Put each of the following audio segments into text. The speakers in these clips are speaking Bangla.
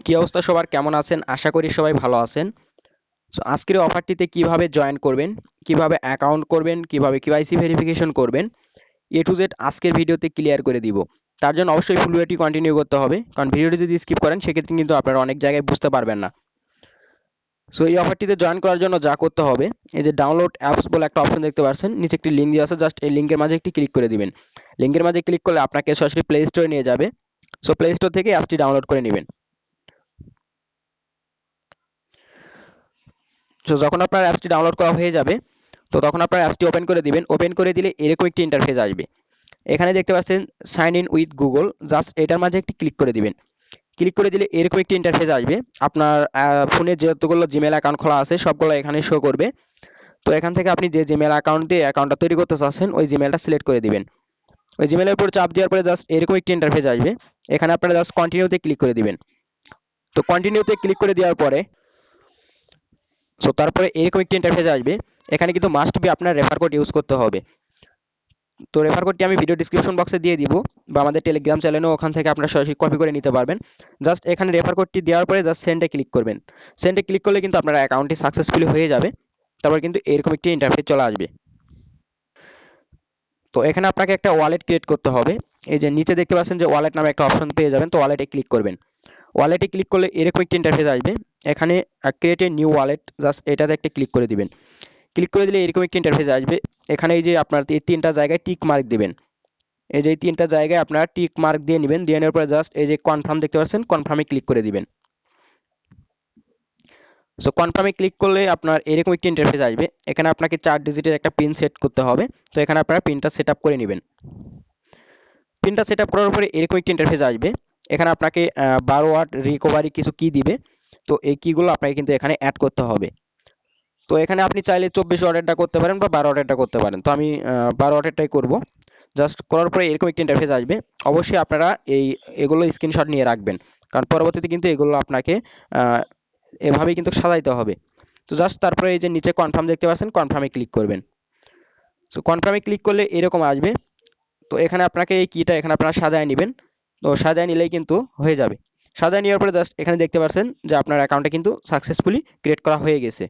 কি অবস্থা সবার, কেমন আছেন? আশা করি সবাই ভালো আছেন। সো আজকের এই অফারটিতে কিভাবে জয়েন করবেন, কিভাবে অ্যাকাউন্ট করবেন, কিভাবে কেওয়াইসি ভেরিফিকেশন করবেন, এ টু জেড আজকের ভিডিওতে ক্লিয়ার করে দিব। তার জন্য অবশ্যই ফুল ভিডিওটি কন্টিনিউ করতে হবে, কারণ ভিডিওটি যদি স্কিপ করেন সেক্ষেত্রে কিন্তু আপনারা অনেক জায়গায় বুঝতে পারবেন না। সো এই অফারটিতে জয়েন করার জন্য যা করতে হবে, এই যে ডাউনলোড অ্যাপস বলে একটা অপশন দেখতে পাচ্ছেন, নিচে একটি লিঙ্ক দেওয়া আছে, জাস্ট এই লিঙ্কের মাঝে একটি ক্লিক করে দিবেন। লিঙ্কের মাঝে ক্লিক করলে আপনাকে সরাসরি প্লে স্টোরে নিয়ে যাবে। সো প্লে স্টোর থেকে অ্যাপসটি ডাউনলোড করে নেবেন। সো যখন আপনার অ্যাপসটি ডাউনলোড করা হয়ে যাবে, তো তখন আপনার অ্যাপসটি ওপেন করে দিবেন। ওপেন করে দিলে এরকম একটি ইন্টারফেস আসবে। এখানে দেখতে পাচ্ছেন sign in with Google, just এটার মাঝে একটি ক্লিক করে দিবেন। ক্লিক করে দিলে এরকম একটি ইন্টারফেস আসবে। আপনার ফোনে যতগুলো জিমেল অ্যাকাউন্ট খোলা আছে সবগুলো এখানে শো করবে। তো এখান থেকে আপনি যে জিমেল অ্যাকাউন্ট দিয়ে অ্যাকাউন্টটা তৈরি করতে চাচ্ছেন ওই জিমেলটা সিলেক্ট করে দিবেন। ওই জিমেলের উপর চাপ দেওয়ার পরে জাস্ট এরকম একটি ইন্টারফেস আসবে। এখানে আপনারা জাস্ট কন্টিনিউতে ক্লিক করে দিবেন। তো কন্টিনিউতে ক্লিক করে দেওয়ার পরে তারপরে এরকম একটি ইন্টারফেস আসবে। এখানে কিন্তু মাস্ট বি আপনার রেফার কোড ইউজ করতে হবে। তো রেফার কোডটি আমি ভিডিও ডিসক্রিপশন বক্সে দিয়ে দিব, বা আমাদের টেলিগ্রাম চ্যানেলেও ওখান থেকে আপনারা সরাসরি কপি করে নিতে পারবেন। জাস্ট এখানে রেফার কোডটি দেওয়ার পরে জাস্ট সেন্ডে ক্লিক করবেন। সেন্ডে ক্লিক করলে কিন্তু আপনার অ্যাকাউন্টটি সাকসেসফুলি হয়ে যাবে। তারপর কিন্তু এরকম একটি ইন্টারফেস চলে আসবে। তো এখানে আপনাকে একটা ওয়ালেট ক্রিয়েট করতে হবে। এই যে নিচে দেখতে পাচ্ছেন যে ওয়ালেট নামে একটা অপশন পেয়ে যাবেন, তো ওয়ালেটে ক্লিক করবেন। ওয়ালেটে ক্লিক করলে এরকম একটি ইন্টারফেস আসবে। এখানে create a new wallet, just এটাতে একটা ক্লিক করে দিবেন। ক্লিক করে দিলে এরকম একটি ইন্টারফেস আসবে। এখানে এই যে আপনার এই তিনটা জায়গায় টিক মার্ক দিবেন। এই যে এই তিনটা জায়গায় আপনারা টিক মার্ক দিয়ে নেবেন। দিয়ে নেওয়ার পরে জাস্ট এই যে কনফার্ম দেখতে পাচ্ছেন, কনফার্মে ক্লিক করে দিবেন। সো কনফার্মে ক্লিক করলে আপনার এরকম একটি ইন্টারফেস আসবে। এখানে আপনাকে 4 ডিজিটের একটা পিন সেট করতে হবে। তো এখানে আপনারা পিনটা সেট আপ করে নেবেন। পিনটা সেট আপ করার পরে এরকম একটি ইন্টারফেস আসবে। এখানে আপনাকে 12 ওয়াট রিকভারি কিছু কি দিবে। তো এই কিগুলো আপনাকে কিন্তু এখানে অ্যাড করতে হবে। তো এখানে আপনি চাইলে 24 ওয়াটেরটা করতে পারেন বা 12 ওয়াটেরটা করতে পারেন। তো আমি 12 ওয়াটেরটাই করব। জাস্ট করার পরে এরকম একটি ইন্টারফেস আসবে। অবশ্যই আপনারা এগুলো স্ক্রিনশট নিয়ে রাখবেন, কারণ পরবর্তীতে কিন্তু এগুলো আপনাকে আহ, এভাবেই কিন্তু সাজাইতে হবে। তো জাস্ট তারপরে এই যে নিচে কনফার্ম দেখতে পাচ্ছেন, কনফার্মে ক্লিক করবেন। সো কনফার্মে ক্লিক করলে এরকম আসবে। তো এখানে আপনাকে এই কিটা এখানে আপনারা সাজায় নেবেন। তো সাজায় নিলেই কিন্তু হয়ে যাবে। সাজায় নেওয়ার পরে জাস্ট এখানে দেখতে পাচ্ছেন যে আপনার অ্যাকাউন্টটা কিন্তু সাকসেসফুলি ক্রিয়েট করা হয়ে গেছে।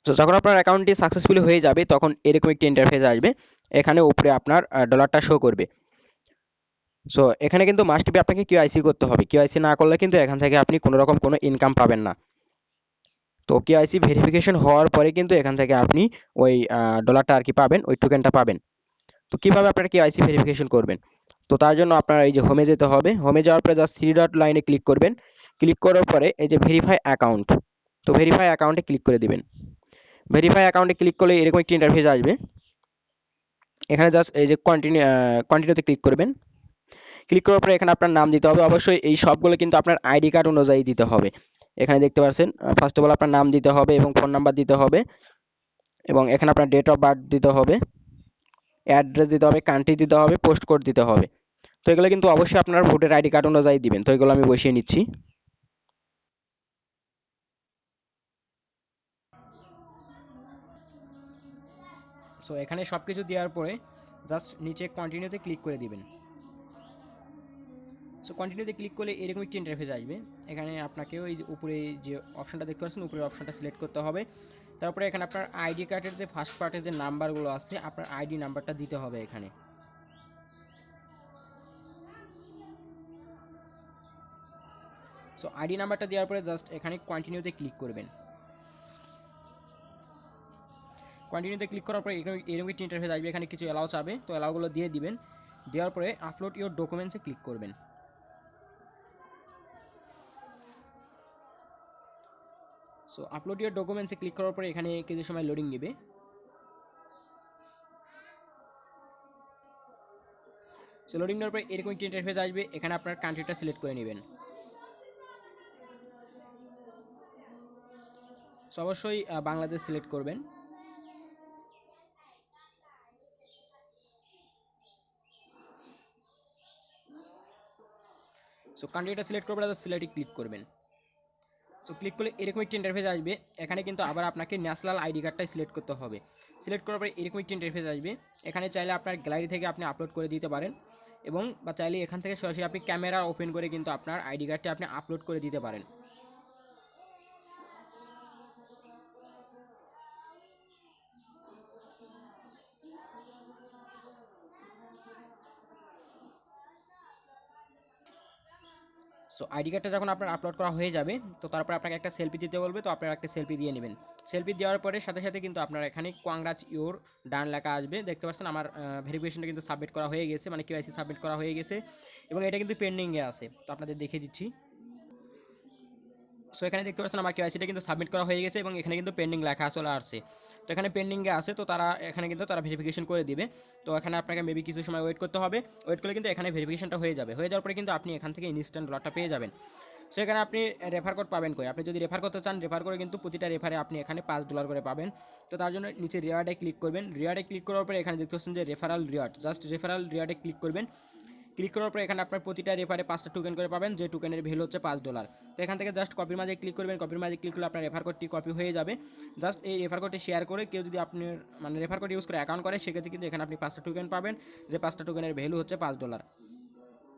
তো যখন আপনার অ্যাকাউন্টটি সাকসেসফুলি হয়ে যাবে তখন এরকম একটি ইন্টারফেস আসবে। এখানে উপরে আপনার ডলারটা শো করবে। সো এখানে কিন্তু মাস্ট বি আপনাকে কেওয়াইসি করতে হবে। কেওয়াইসি না করলে কিন্তু এখান থেকে আপনি কোনো রকম কোনো ইনকাম পাবেন না। তো কেওয়াইসি ভেরিফিকেশন হওয়ার পরে কিন্তু এখান থেকে আপনি ওই ডলারটা আর কি পাবেন, ওই টোকেনটা পাবেন। তো কিভাবে আপনারা কেওয়াইসি ভেরিফিকেশন করবেন? তো তার জন্য আপনারা এই যে হোমে যেতে হবে। হোমে যাওয়ার পরে জাস্ট থ্রি ডট লাইনে ক্লিক করবেন। ক্লিক করার পরে এই যে ভেরিফাই অ্যাকাউন্ট, তো ভেরিফাই অ্যাকাউন্টে ক্লিক করে দিবেন। ভেরিফাই অ্যাকাউন্টে ক্লিক করলে এরকম একটি ইন্টারফেস আসবে। এখানে জাস্ট এই যে কন্টিনিউতে ক্লিক করবেন। ক্লিক করার পরে এখানে আপনার নাম দিতে হবে। অবশ্যই এই সবগুলো কিন্তু আপনার আইডি কার্ড অনুযায়ী দিতে হবে। এখানে দেখতে পাচ্ছেন ফার্স্ট অফ অল আপনার নাম দিতে হবে এবং ফোন নাম্বার দিতে হবে, এবং এখানে আপনার ডেট অফ বার্থ দিতে হবে, অ্যাড্রেস দিতে হবে, কান্ট্রি দিতে হবে, পোস্ট কোড দিতে হবে। তো এগুলো কিন্তু অবশ্যই আপনার ভোটার আইডি কার্ড অনুযায়ী দিবেন। তো এগুলো আমি বসিয়ে নিচ্ছি। সো এখানে সব কিছু দেওয়ার পরে জাস্ট নিচে কন্টিনিউতে ক্লিক করে দিবেন। সো কন্টিনিউতে ক্লিক করলে এরকম একটি ইন্টারফেস আসবে। এখানে আপনাকে ওই যে উপরে যে অপশনটা দেখতে পাচ্ছেন, উপরের অপশনটা সিলেক্ট করতে হবে। তারপরে এখানে আপনার আইডি কার্ডের যে ফার্স্ট পার্টের যে নাম্বারগুলো আছে, আপনার আইডি নাম্বারটা দিতে হবে এখানে। সো আইডি নাম্বারটা দেওয়ার পরে জাস্ট এখানে কন্টিনিউতে ক্লিক করবেন। কন্টিনিউতে ক্লিক করার পরে এরকম একটি ইন্টারফেস আসবে। এখানে কিছু অ্যালাউ চাবে, তো অ্যালাউগুলো দিয়ে দিবেন। দেওয়ার পরে আপলোড ইওর ডকুমেন্টসে ক্লিক করবেন। সো আপলোড ইওর ডকুমেন্টসে ক্লিক করার পরে এখানে কিছু সময় লোডিং নেবে। সো লোডিং নেওয়ার পরে এরকম একটি ইন্টারফেস আসবে। এখানে আপনার কান্ট্রিটা সিলেক্ট করে নেবেন। সো অবশ্যই বাংলাদেশ সিলেক্ট করবেন। সো কান্ট্রিটা সিলেক্ট করবেন, সিলেক্টে ক্লিক করবেন। সো ক্লিক করলে এরকম একটি ইন্টারফেস আসবে। এখানে কিন্তু আবার আপনাকে ন্যাশনাল আইডি কার্ডটাই সিলেক্ট করতে হবে। সিলেক্ট করার পরে এরকম একটি ইন্টারফেস আসবে। এখানে চাইলে আপনার গ্যালারি থেকে আপনি আপলোড করে দিতে পারেন, এবং বা চাইলে এখান থেকে সরাসরি আপনি ক্যামেরা ওপেন করে কিন্তু আপনার আইডি কার্ডটি আপনি আপলোড করে দিতে পারেন। সো আইডি কার্ডটা যখন আপনার আপলোড করা হয়ে যাবে, তো তারপর আপনাকে একটা সেলফি দিতে বলবে, তো আপনারা একটা সেলফি দিয়ে নেবেন। সেলফি দেওয়ার পরে সাথে সাথে কিন্তু আপনার এখানে কংগ্রাচ ইউর ডান লেখা আসবে, দেখতে পাচ্ছেন আমার ভেরিফিকেশনটা কিন্তু সাবমিট করা হয়ে গেছে, মানে কেওয়াইসি সাবমিট করা হয়ে গেছে এবং এটা কিন্তু পেন্ডিংয়ে আছে। তো আপনাদের দেখিয়ে দিচ্ছি। সো এখানে দেখতে পাচ্ছেন আমার কেওয়াইসিটা কিন্তু সাবমিট করা হয়ে গেছে এবং এখানে কিন্তু পেন্ডিং লেখা চলে আসছে। তো এখানে পেন্ডিংয়ে আছে, তো তারা এখানে কিন্তু তারা ভেরিফিকেশন করে দিবে। তো এখানে আপনাকে মেবি কিছু সময় ওয়েট করতে হবে, ওয়েট করলে কিন্তু এখানে ভেরিফিকেশনটা হয়ে যাবে। হয়ে যাওয়ার পরে কিন্তু আপনি এখান থেকে ইনস্ট্যান্ট ডলারটা পেয়ে যাবেন। সো এখানে আপনি রেফার কোড পাবেন কই, আপনি যদি রেফার করতে চান, রেফার করে কিন্তু প্রতিটা রেফারে আপনি এখানে $5 করে পাবেন। তো তার জন্য নিচে রিওয়ার্ডে ক্লিক করবেন। রিওয়ার্ডে ক্লিক করার পরে এখানে দেখতে পাচ্ছেন যে রেফারাল রিওয়ার্ড, জাস্ট রেফারাল রিওয়ার্ডে ক্লিক করবেন। ক্লিক করার পরে এখানে আপনার প্রতিটা রেফারে 5টা টোকেন করে পাবেন, যে টোকেনের ভ্যালু হচ্ছে $5। তো এখান থেকে জাস্ট কপির মাঝে ক্লিক করবেন। কপির মাঝে ক্লিক করলে আপনার রেফার কোডটি কপি হয়ে যাবে। জাস্ট এই রেফার কোডটি শেয়ার করে কেউ যদি আপনার মানে রেফার কোড ইউজ করে অ্যাকাউন্ট করে, সেক্ষেত্রে কিন্তু এখানে আপনি 5টা টোকেন পাবেন, যে 5টা টোকেনের ভ্যালু হচ্ছে $5।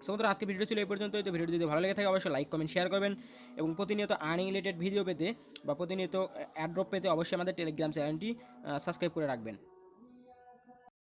সো বন্ধুরা, আজকে ভিডিও ছিল এই পর্যন্তই। তো ভিডিও যদি ভালো লেগে থাকে অবশ্যই লাইক কমেন্ট শেয়ার করবেন এবং প্রতিনিয়ত আর্নিং রিলেটেড ভিডিও পেতে বা প্রতিনিয়ত অ্যাড্রপ পেতে অবশ্যই আমাদের টেলিগ্রাম চ্যানেলটি সাবস্ক্রাইব করে রাখবেন।